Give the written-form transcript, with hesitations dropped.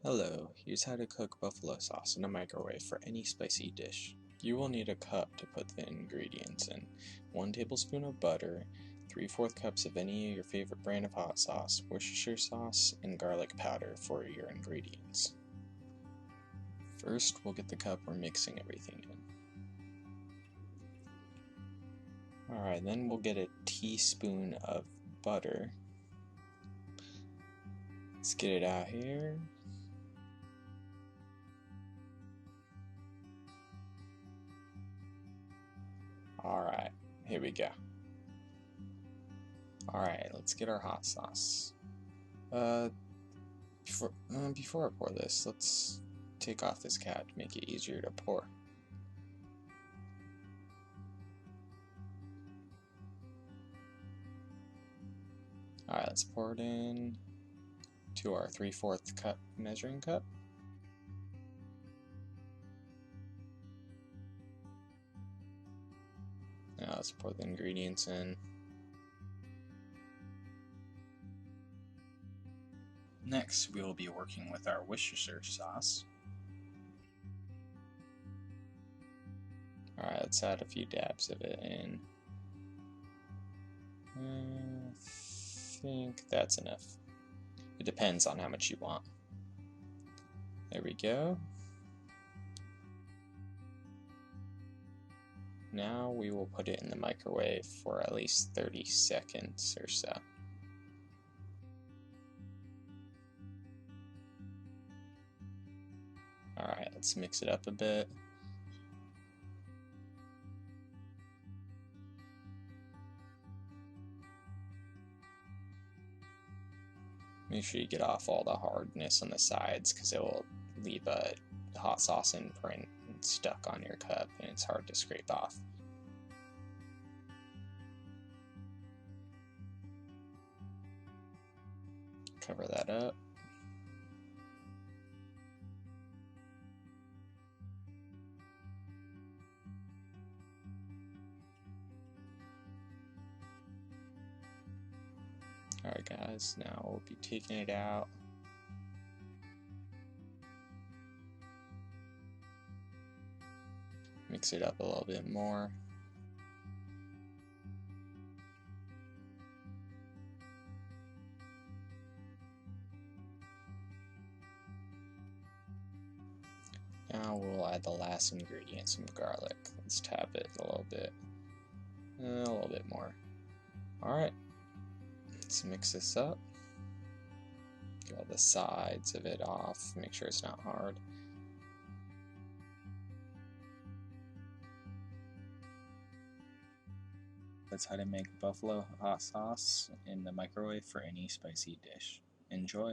Hello, here's how to cook buffalo sauce in a microwave for any spicy dish. You will need a cup to put the ingredients in, 1 tablespoon of butter, 3/4 cups of any of your favorite brand of hot sauce, Worcestershire sauce, and garlic powder for your ingredients. First, we'll get the cup we're mixing everything in. Alright, then we'll get a teaspoon of butter. Let's get it out here. Alright, here we go. Alright, let's get our hot sauce. Before I pour this, let's take off this cap to make it easier to pour. Alright, let's pour it in to our 3/4 cup measuring cup. Now let's pour the ingredients in. Next, we will be working with our Worcestershire sauce. Alright, let's add a few dabs of it in. I think that's enough. It depends on how much you want. There we go. Now we will put it in the microwave for at least 30 seconds or so. Alright, let's mix it up a bit. Make sure you get off all the hardness on the sides because it will leave a hot sauce imprint stuck on your cup and it's hard to scrape off. Cover that up. Alright guys, now we'll be taking it out. Mix it up a little bit more. Now we'll add the last ingredient, some garlic. Let's tap it a little bit more. Alright. Let's mix this up. Get all the sides of it off, make sure it's not hard. That's how to make buffalo hot sauce in the microwave for any spicy dish. Enjoy!